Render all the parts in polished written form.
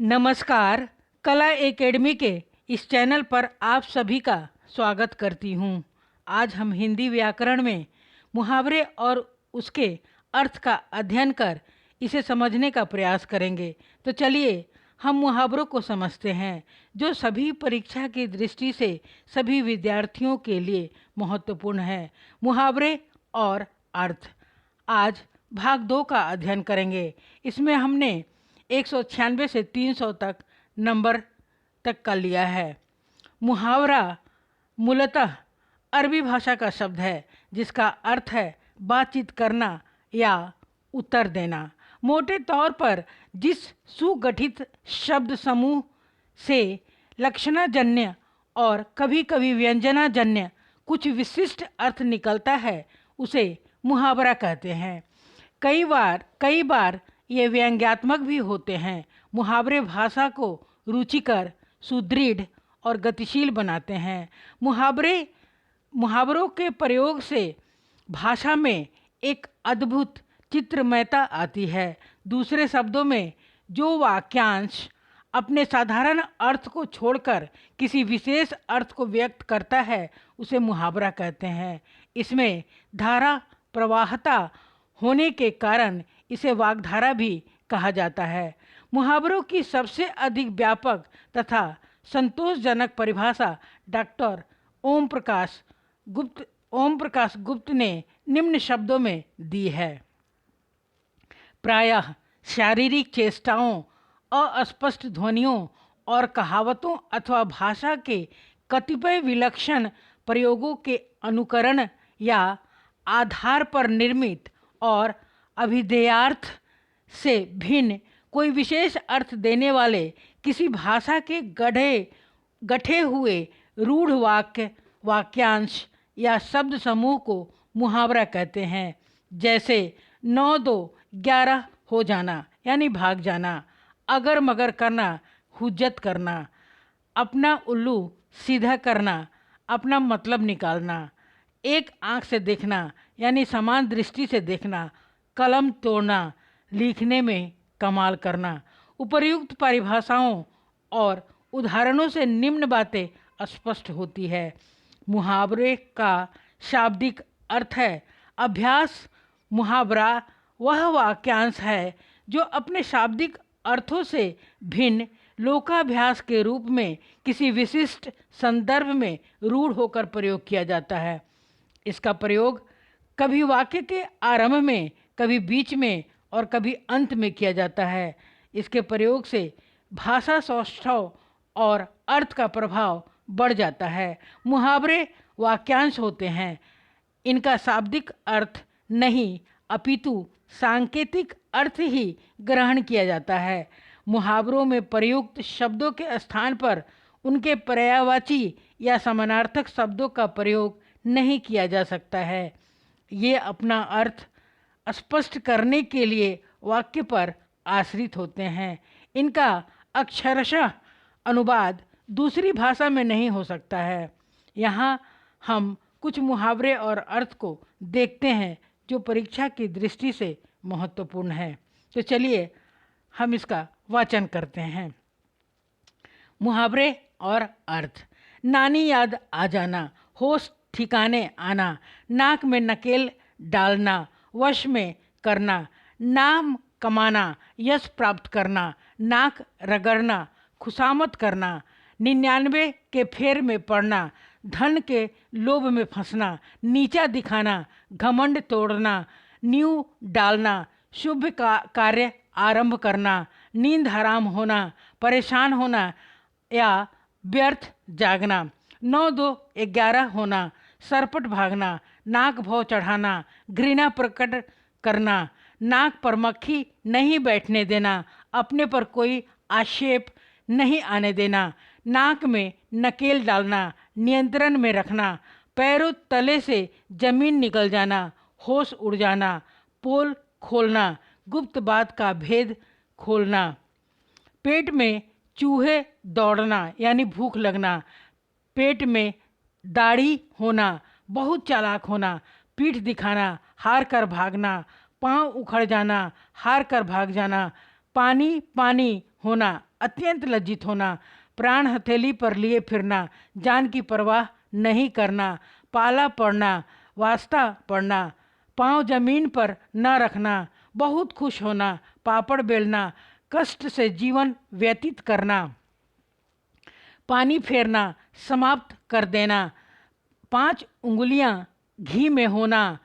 नमस्कार। कला एकेडमी के इस चैनल पर आप सभी का स्वागत करती हूँ। आज हम हिंदी व्याकरण में मुहावरे और उसके अर्थ का अध्ययन कर इसे समझने का प्रयास करेंगे। तो चलिए हम मुहावरों को समझते हैं, जो सभी परीक्षा की दृष्टि से सभी विद्यार्थियों के लिए महत्वपूर्ण है। मुहावरे और अर्थ। आज भाग 2 का अध्ययन करेंगे। इसमें हमने 196 से 300 तक नंबर तक का लिया है। मुहावरा मूलतः अरबी भाषा का शब्द है, जिसका अर्थ है बातचीत करना या उत्तर देना। मोटे तौर पर जिस सुगठित शब्द समूह से लक्षणाजन्य और कभी कभी व्यंजनाजन्य कुछ विशिष्ट अर्थ निकलता है, उसे मुहावरा कहते हैं। कई बार ये व्यंग्यात्मक भी होते हैं। मुहावरे भाषा को रुचिकर, सुदृढ़ और गतिशील बनाते हैं। मुहावरों के प्रयोग से भाषा में एक अद्भुत चित्रमयता आती है। दूसरे शब्दों में, जो वाक्यांश अपने साधारण अर्थ को छोड़कर किसी विशेष अर्थ को व्यक्त करता है, उसे मुहावरा कहते हैं। इसमें धारा प्रवाहता होने के कारण इसे वाग्धारा भी कहा जाता है। मुहावरों की सबसे अधिक व्यापक तथा संतोषजनक परिभाषा डॉक्टर ओम प्रकाश गुप्त ने निम्न शब्दों में दी है। प्रायः शारीरिक चेष्टाओं, अस्पष्ट ध्वनियों और कहावतों अथवा भाषा के कतिपय विलक्षण प्रयोगों के अनुकरण या आधार पर निर्मित और अभिधेयार्थ से भिन्न कोई विशेष अर्थ देने वाले किसी भाषा के गढ़े हुए रूढ़ वाक्यांश या शब्द समूह को मुहावरा कहते हैं। जैसे 9 2 11 हो जाना यानी भाग जाना, अगर मगर करना, हुज्जत करना, अपना उल्लू सीधा करना, अपना मतलब निकालना, एक आँख से देखना यानी समान दृष्टि से देखना, कलम तोड़ना, लिखने में कमाल करना। उपर्युक्त परिभाषाओं और उदाहरणों से निम्न बातें स्पष्ट होती है। मुहावरे का शाब्दिक अर्थ है अभ्यास। मुहावरा वह वाक्यांश है जो अपने शाब्दिक अर्थों से भिन्न लोकाभ्यास के रूप में किसी विशिष्ट संदर्भ में रूढ़ होकर प्रयोग किया जाता है। इसका प्रयोग कभी वाक्य के आरंभ में, कभी बीच में और कभी अंत में किया जाता है। इसके प्रयोग से भाषा सौष्ठव और अर्थ का प्रभाव बढ़ जाता है। मुहावरे वाक्यांश होते हैं। इनका शाब्दिक अर्थ नहीं अपितु सांकेतिक अर्थ ही ग्रहण किया जाता है। मुहावरों में प्रयुक्त शब्दों के स्थान पर उनके पर्यायवाची या समानार्थक शब्दों का प्रयोग नहीं किया जा सकता है। ये अपना अर्थ स्पष्ट करने के लिए वाक्य पर आश्रित होते हैं। इनका अक्षरशः अनुवाद दूसरी भाषा में नहीं हो सकता है। यहाँ हम कुछ मुहावरे और अर्थ को देखते हैं जो परीक्षा की दृष्टि से महत्वपूर्ण है। तो चलिए हम इसका वाचन करते हैं। मुहावरे और अर्थ। नानी याद आ जाना, होश ठिकाने आना, नाक में नकेल डालना, वश में करना, नाम कमाना, यश प्राप्त करना, नाक रगड़ना, खुशामद करना, 99 के फेर में पड़ना, धन के लोभ में फंसना, नीचा दिखाना, घमंड तोड़ना, नींव डालना, शुभ कार्य आरंभ करना, नींद हराम होना, परेशान होना या व्यर्थ जागना, 9 2 11 होना, सरपट भागना, नाक भौं चढ़ाना, घृणा प्रकट करना, नाक पर मक्खी नहीं बैठने देना, अपने पर कोई आक्षेप नहीं आने देना, नाक में नकेल डालना, नियंत्रण में रखना, पैरों तले से जमीन निकल जाना, होश उड़ जाना, पोल खोलना, गुप्त बात का भेद खोलना, पेट में चूहे दौड़ना यानी भूख लगना, पेट में दाढ़ी होना, बहुत चालाक होना, पीठ दिखाना, हार कर भागना, पांव उखड़ जाना, हार कर भाग जाना, पानी पानी होना, अत्यंत लज्जित होना, प्राण हथेली पर लिए फिरना, जान की परवाह नहीं करना, पाला पड़ना, वास्ता पड़ना, पाँव जमीन पर न रखना, बहुत खुश होना, पापड़ बेलना, कष्ट से जीवन व्यतीत करना, पानी फेरना, समाप्त कर देना, 5 उंगलियां घी में होना,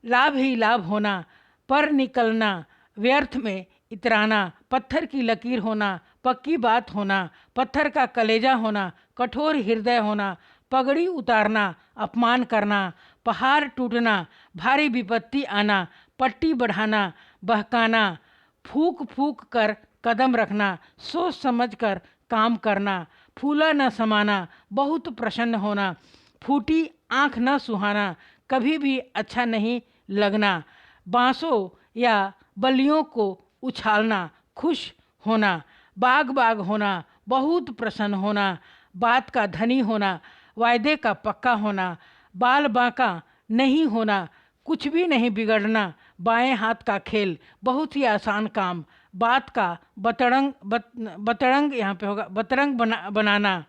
लाभ ही लाभ होना, पर निकलना, व्यर्थ में इतराना, पत्थर की लकीर होना, पक्की बात होना, पत्थर का कलेजा होना, कठोर हृदय होना, पगड़ी उतारना, अपमान करना, पहाड़ टूटना, भारी विपत्ति आना, पट्टी बढ़ाना, बहकाना, फूक फूक कर कदम रखना, सोच समझ कर काम करना, फूला न समाना, बहुत प्रसन्न होना, फूटी आँख न सुहाना, कभी भी अच्छा नहीं लगना, बांसों या बलियों को उछालना, खुश होना, बाग बाग होना, बहुत प्रसन्न होना, बात का धनी होना, वायदे का पक्का होना, बाल बांका नहीं होना, कुछ भी नहीं बिगड़ना, बाएं हाथ का खेल, बहुत ही आसान काम, बात का बतरंग यहाँ पे होगा, बतरंग बनाना,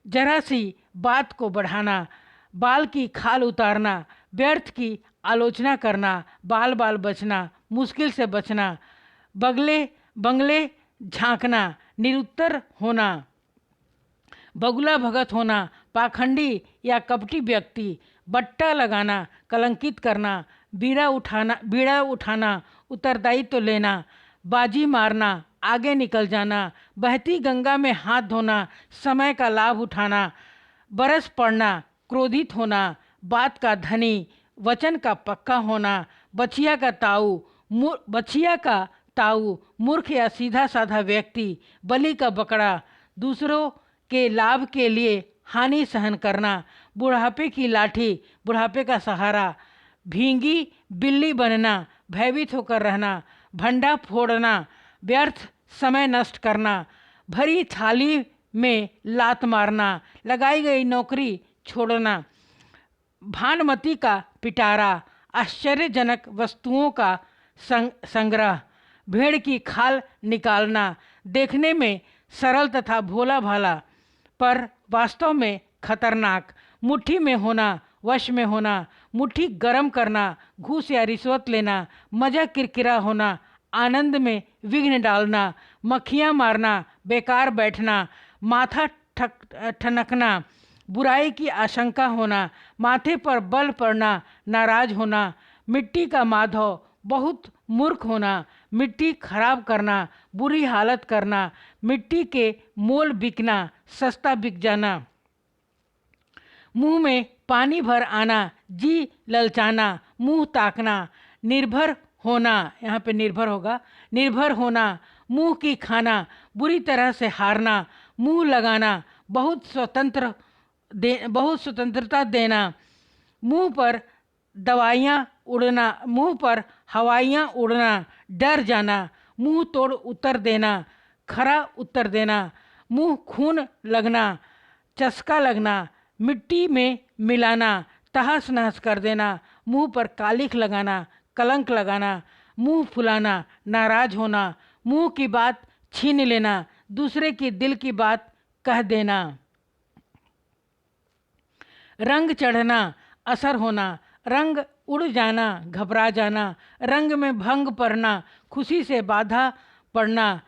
जरा सी बात को बढ़ाना, बाल की खाल उतारना, व्यर्थ की आलोचना करना, बाल बाल बचना, मुश्किल से बचना, बगले बंगले झांकना, निरुत्तर होना, बगुला भगत होना, पाखंडी या कपटी व्यक्ति, बट्टा लगाना, कलंकित करना, बीड़ा उठाना, उत्तरदायित्व तो लेना, बाजी मारना, आगे निकल जाना, बहती गंगा में हाथ धोना, समय का लाभ उठाना, बरस पड़ना, क्रोधित होना, बात का धनी, वचन का पक्का होना, बछिया का ताऊ, मूर्ख या सीधा साधा व्यक्ति, बलि का बकरा, दूसरों के लाभ के लिए हानि सहन करना, बुढ़ापे की लाठी, बुढ़ापे का सहारा, भींगी बिल्ली बनना, भयभीत होकर रहना, भंडा फोड़ना, व्यर्थ समय नष्ट करना, भरी थाली में लात मारना, लगाई गई नौकरी छोड़ना, भानुमति का पिटारा, आश्चर्यजनक वस्तुओं का संग्रह, भेड़ की खाल निकालना, देखने में सरल तथा भोला भाला पर वास्तव में खतरनाक, मुट्ठी में होना, वश में होना, मुट्ठी गरम करना, घूस या रिश्वत लेना, मजा किरकिरा होना, आनंद में विघ्न डालना, मक्खियाँ मारना, बेकार बैठना, माथा ठनकना, बुराई की आशंका होना, माथे पर बल पड़ना, नाराज होना, मिट्टी का माधव, बहुत मूर्ख होना, मिट्टी खराब करना, बुरी हालत करना, मिट्टी के मोल बिकना, सस्ता बिक जाना, मुंह में पानी भर आना, जी ललचाना, मुंह ताकना, निर्भर होना, यहाँ पे निर्भर होगा, निर्भर होना, मुंह की खाना, बुरी तरह से हारना, मुंह लगाना, बहुत स्वतंत्रता देना, मुंह पर मुंह पर हवाइयाँ उड़ना, डर जाना, मुंह तोड़ उत्तर देना, खरा उत्तर देना, मुंह खून लगना, चस्का लगना, मिट्टी में मिलाना, तहस नहस कर देना, मुंह पर कालिख लगाना, कलंक लगाना, मुंह फुलाना, नाराज होना, मुंह की बात छीन लेना, दूसरे की दिल की बात कह देना, रंग चढ़ना, असर होना, रंग उड़ जाना, घबरा जाना, रंग में भंग पड़ना, खुशी से बाधा पड़ना,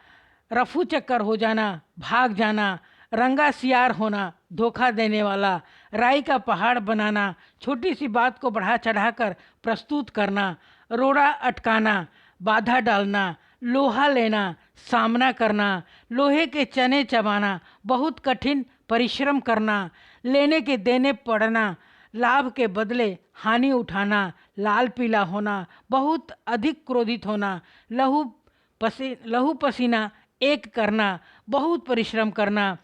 रफू चक्कर हो जाना, भाग जाना, रंगा सियार होना, धोखा देने वाला, राई का पहाड़ बनाना, छोटी सी बात को बढ़ा चढ़ाकर प्रस्तुत करना, रोड़ा अटकाना, बाधा डालना, लोहा लेना, सामना करना, लोहे के चने चबाना, बहुत कठिन परिश्रम करना, लेने के देने पड़ना, लाभ के बदले हानि उठाना, लाल पीला होना, बहुत अधिक क्रोधित होना, लहू पसीना एक करना, बहुत परिश्रम करना,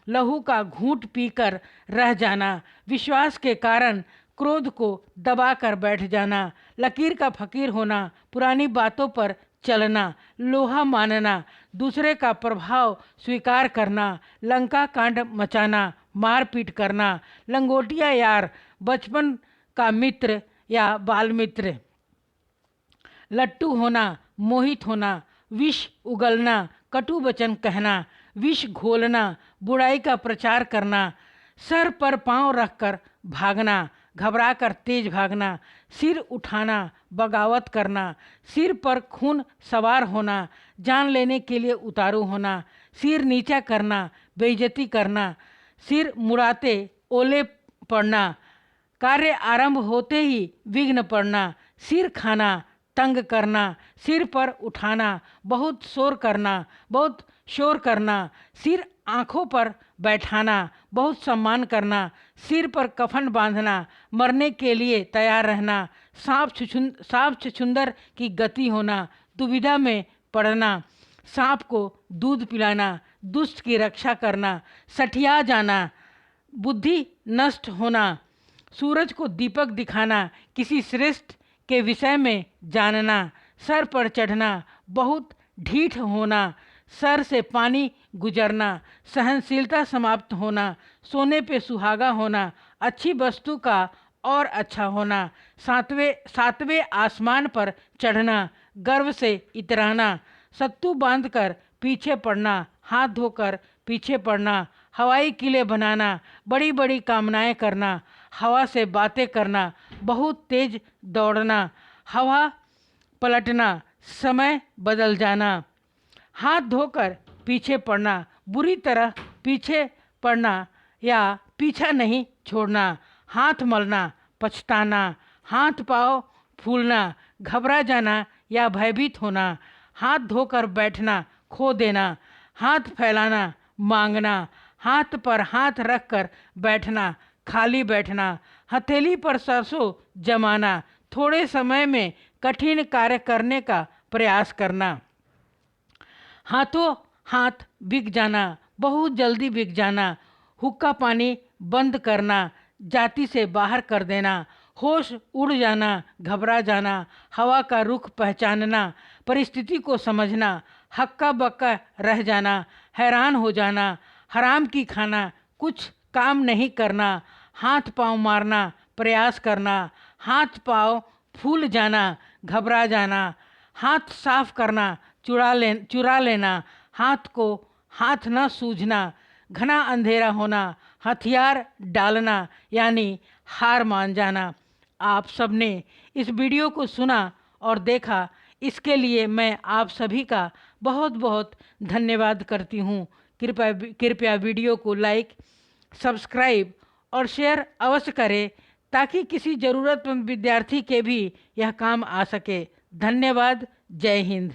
लहू का घूंट पीकर रह जाना, विश्वास के कारण क्रोध को दबा कर बैठ जाना, लकीर का फकीर होना, पुरानी बातों पर चलना, लोहा मानना, दूसरे का प्रभाव स्वीकार करना, लंका कांड मचाना, मारपीट करना, लंगोटिया यार, बचपन का मित्र या बाल मित्र, लट्टू होना, मोहित होना, विष उगलना, कटु वचन कहना, विष घोलना, बुराई का प्रचार करना, सर पर पांव रखकर भागना, घबराकर तेज भागना, सिर उठाना, बगावत करना, सिर पर खून सवार होना, जान लेने के लिए उतारू होना, सिर नीचा करना, बेइज्जती करना, सिर मुड़ाते ओले पड़ना, कार्य आरंभ होते ही विघ्न पड़ना, सिर खाना, तंग करना, सिर पर उठाना, बहुत शोर करना, सिर आँखों पर बैठाना, बहुत सम्मान करना, सिर पर कफन बांधना, मरने के लिए तैयार रहना, सांप छुछुंदर की गति होना, दुविधा में पड़ना, सांप को दूध पिलाना, दुष्ट की रक्षा करना, सठिया जाना, बुद्धि नष्ट होना, सूरज को दीपक दिखाना, किसी श्रेष्ठ के विषय में जानना, सर पर चढ़ना, बहुत ढीठ होना, सर से पानी गुजरना, सहनशीलता समाप्त होना, सोने पे सुहागा होना, अच्छी वस्तु का और अच्छा होना, सातवें आसमान पर चढ़ना, गर्व से इतराना, सत्तू बांधकर पीछे पड़ना, हाथ धोकर पीछे पड़ना, हवाई किले बनाना, बड़ी बड़ी कामनाएं करना, हवा से बातें करना, बहुत तेज दौड़ना, हवा पलटना, समय बदल जाना, हाथ धोकर पीछे पड़ना, बुरी तरह पीछे पड़ना या पीछा नहीं छोड़ना, हाथ मलना, पछताना, हाथ पाँव फूलना, घबरा जाना या भयभीत होना, हाथ धोकर बैठना, खो देना, हाथ फैलाना, मांगना, हाथ पर हाथ रखकर बैठना, खाली बैठना, हथेली पर सरसों जमाना, थोड़े समय में कठिन कार्य करने का प्रयास करना, हाथों हाथ बिक जाना, बहुत जल्दी बिक जाना, हुक्का पानी बंद करना, जाति से बाहर कर देना, होश उड़ जाना, घबरा जाना, हवा का रुख पहचानना, परिस्थिति को समझना, हक्का बक्का रह जाना, हैरान हो जाना, हराम की खाना, कुछ काम नहीं करना, हाथ पांव मारना, प्रयास करना, हाथ पांव फूल जाना, घबरा जाना, हाथ साफ करना, चुरा लेना, हाथ को हाथ न सूझना, घना अंधेरा होना, हथियार डालना यानी हार मान जाना। आप सबने इस वीडियो को सुना और देखा, इसके लिए मैं आप सभी का बहुत बहुत धन्यवाद करती हूँ। कृपया वीडियो को लाइक, सब्सक्राइब और शेयर अवश्य करें ताकि किसी ज़रूरतमंद विद्यार्थी के भी यह काम आ सके। धन्यवाद। जय हिंद।